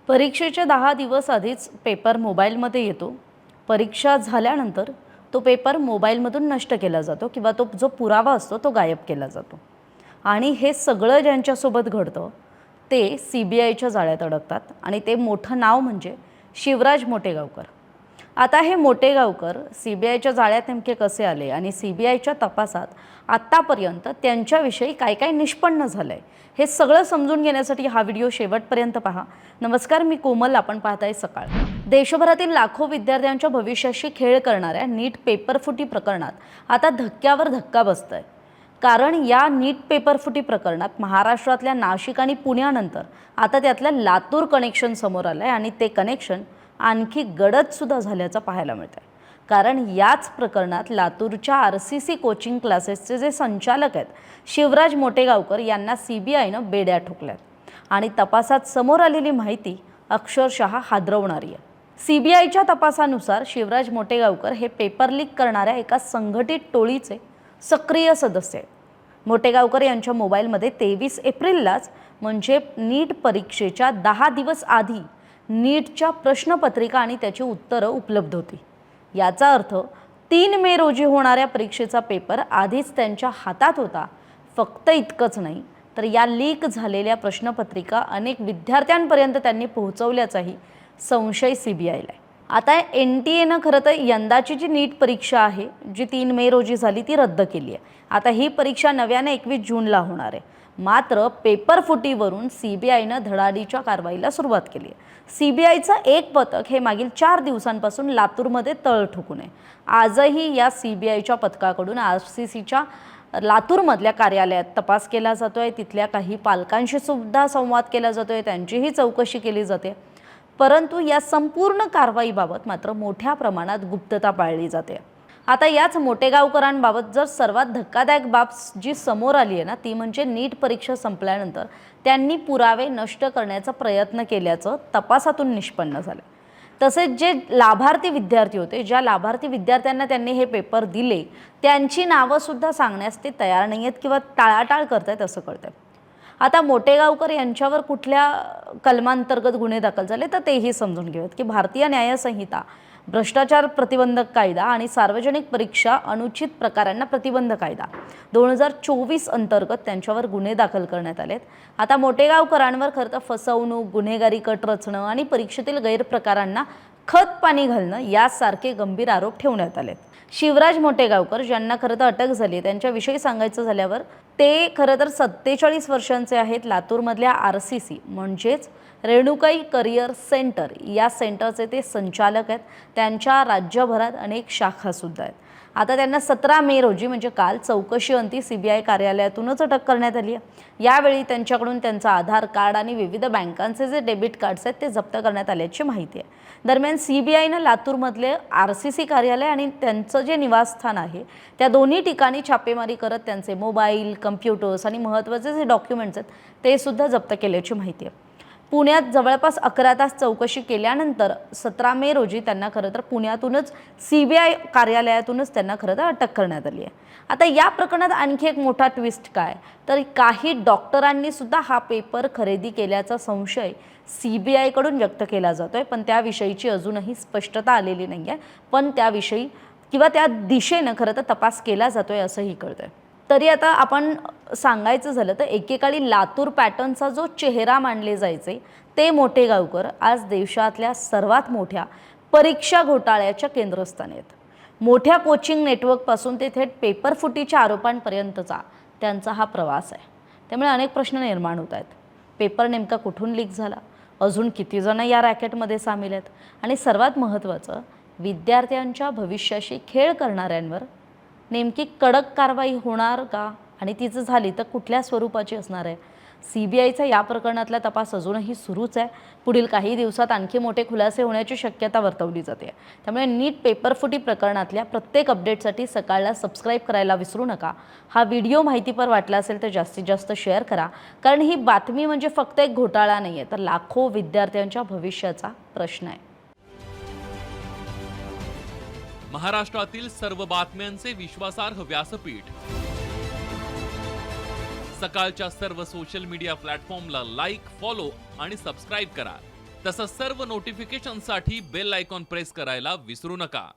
परीक्षेच्या 10 दिवस आधीच पेपर मोबाईलमध्ये येतो। परीक्षा झाल्यानंतर तो पेपर मोबाईलमधून नष्ट केला जातो किंवा तो जो पुरावा असतो तो गायब केला जातो। आणि हे सगळं ज्यांच्यासोबत घडतं ते CBIच्या जाळ्यात अडकतात आणि ते मोठं नाव म्हणजे शिवराज मोटेगावकर। आता हे मोटेगावकर CBIच्या जाळ्यात नेमके कसे आले आणि CBIच्या तपासात आत्तापर्यंत त्यांच्याविषयी काय काय निष्पन्न झालंय हे सगळं समजून घेण्यासाठी हा व्हिडिओ शेवटपर्यंत पहा। नमस्कार, मी कोमल, आपण पाहताय सकाळ। देशभरातील लाखो विद्यार्थ्यांच्या भविष्याशी खेळ करणाऱ्या नीट पेपरफुटी प्रकरणात आता धक्क्यावर धक्का बसतोय। कारण या नीट पेपरफुटी प्रकरणात महाराष्ट्रातल्या नाशिक आणि पुण्यानंतर आता त्यातलं लातूर कनेक्शन समोर आलंय आणि ते कनेक्शन आणखी गडद सुद्धा झाल्याचं पाहायला मिळतंय। कारण याच प्रकरणात लातूरच्या RCC कोचिंग क्लासेसचे जे संचालक आहेत शिवराज मोटेगावकर यांना CBIनं बेड्या ठोकल्यात आणि तपासात समोर आलेली माहिती अक्षरशः हादरवणारी आहे। CBIच्या तपासानुसार शिवराज मोटेगावकर हे पेपर लीक करणाऱ्या एका संघटित टोळीचे सक्रिय सदस्य आहेत। मोटेगावकर यांच्या मोबाईलमध्ये 23 एप्रिललाच म्हणजे नीट परीक्षेच्या 10 दिवस आधी नीटच्या प्रश्नपत्रिका आणि त्याची उत्तरं उपलब्ध होती। याचा अर्थ 3 मे रोजी होणाऱ्या परीक्षेचा पेपर आधीच त्यांच्या हातात होता। फक्त इतकंच नाही तर या लीक झालेल्या प्रश्नपत्रिका अनेक विद्यार्थ्यांपर्यंत त्यांनी पोहोचवल्याचाही संशय CBIला आहे। आता NTAनं खरं तर यंदाची जी नीट परीक्षा आहे जी 3 मे रोजी झाली ती रद्द केली आहे। आता ही परीक्षा नव्याने 21 जूनला होणार आहे। मात्र पेपरफुटीवरून CBIनं धडाडीच्या कारवाईला सुरुवात केली आहे। CBIचं एक पथक हे मागील 4 दिवसांपासून लातूरमध्ये तळ ठोकून आहे। आजही या CBIच्या पथकाकडून RCCच्या लातूरमधल्या कार्यालयात तपास केला जातोय। तिथल्या काही पालकांशी सुद्धा संवाद केला जातोय, त्यांचीही चौकशी केली जाते। परंतु या संपूर्ण कारवाईबाबत मात्र मोठ्या प्रमाणात गुप्तता पाळली जाते। आता याच मोटेगावकरांबाबत जर सर्वात धक्कादायक बाब जी समोर आली आहे ना ती म्हणजे नीट परीक्षा संपल्यानंतर त्यांनी पुरावे नष्ट करण्याचा प्रयत्न केल्याचं तपासातून निष्पन्न झालं। तसेच जे लाभार्थी विद्यार्थी होते, ज्या लाभार्थी विद्यार्थ्यांना त्यांनी हे पेपर दिले त्यांची नावं सुद्धा सांगण्यास ते तयार नाही आहेत किंवा टाळाटाळ करतायत असं कळतंय। आता मोटेगावकर यांच्यावर कुठल्या कलमांतर्गत गुन्हे दाखल झाले तर तेही समजून घेऊयात की भारतीय न्याय संहिता, भ्रष्टाचार प्रतिबंधक कायदा आणि सार्वजनिक परीक्षा अनुचित प्रकारांना प्रतिबंध कायदा 2024 अंतर्गत त्यांच्यावर गुन्हे दाखल करण्यात आलेत। आता मोटेगावकरांवर खरं तर फसवणूक, गुन्हेगारी कट रचणं आणि परीक्षेतील गैरप्रकारांना खत पाणी घालणं यासारखे गंभीर आरोप ठेवण्यात आलेत। शिवराज मोटेगावकर ज्यांना खरं तर अटक झाली त्यांच्याविषयी सांगायचं झाल्यावर ते खरं तर 47 वर्षांचे आहेत। लातूरमधल्या RCC म्हणजेच रेणुकाई करिअर सेंटर या सेंटरचे ते संचालक आहेत। त्यांच्या राज्यभरात अनेक शाखा सुद्धा आहेत। आता त्यांना 17 मे रोजी म्हणजे काल चौकशी अंती CBI कार्यालयातूनच अटक करण्यात आली आहे। यावेळी त्यांच्याकडून त्यांचा आधार कार्ड आणि विविध बँकांचे जे डेबिट कार्ड्स आहेत ते जप्त करण्यात आल्याची माहिती आहे। दरम्यान CBIनं लातूरमधले RCC कार्यालय आणि त्यांचं जे निवासस्थान आहे त्या दोन्ही ठिकाणी छापेमारी करत त्यांचे मोबाईल, कम्प्युटर्स आणि महत्त्वाचे जे डॉक्युमेंट्स आहेत ते सुद्धा जप्त केल्याची माहिती आहे। पुण्यात जवळपास 11 तास चौकशी केल्यानंतर 17 मे रोजी त्यांना खरं तर पुण्यातूनच CBI कार्यालयातूनच त्यांना खरं तर अटक करण्यात आली आहे। आता या प्रकरणात आणखी एक मोठा ट्विस्ट काय तर काही डॉक्टरांनी सुद्धा हा पेपर खरेदी केल्याचा संशय CBI कडून व्यक्त केला जातोय, पण त्याविषयीची अजूनही स्पष्टता आलेली नाही आहे। पण त्याविषयी किंवा त्या दिशेनं खरं तर तपास केला जातोय असंही कळतंय। तरी आता आपण सांगायचं झालं तर एकेकाळी लातूर पॅटर्नचा जो चेहरा मानले जायचे ते मोटेगावकर आज देशातल्या सर्वात मोठ्या परीक्षा घोटाळ्याच्या केंद्रस्थानी आहेत। मोठ्या कोचिंग नेटवर्कपासून ते थेट पेपरफुटीच्या आरोपांपर्यंतचा त्यांचा हा प्रवास आहे। त्यामुळे अनेक प्रश्न निर्माण होत आहेत। पेपर नेमका कुठून लीक झाला, अजून किती जण या रॅकेटमध्ये सामील आहेत आणि सर्वात महत्त्वाचं विद्यार्थ्यांच्या भविष्याशी खेळ करणाऱ्यांवर नेमकी कडक कारवाई होणार का आणि तीच झाली तर कुठल्या स्वरूपाची असणार आहे। CBIचा या प्रकरणातला तपास अजूनही सुरूच आहे। पुढील काही दिवसात आणखी मोठे खुलासे होण्याची शक्यता वर्तवली जाते। त्यामुळे नीट पेपरफुटी प्रकरणातल्या प्रत्येक अपडेटसाठी सकाळला सबस्क्राईब करायला विसरू नका। हा व्हिडिओ माहितीपर वाटला असेल तर जास्तीत जास्त शेअर करा, कारण ही बातमी म्हणजे फक्त एक घोटाळा नाही आहे तर लाखो विद्यार्थ्यांच्या भविष्याचा प्रश्न आहे। महाराष्ट्रातील सर्व बातम्यांचे विश्वासार्ह व्यासपीठ, सकाळच्या सर्व सोशल मीडिया प्लॅटफॉर्मला लाईक, फॉलो आणि सबस्क्राईब करा। तसंच सर्व नोटिफिकेशनसाठी बेल आयकॉन प्रेस करायला विसरू नका.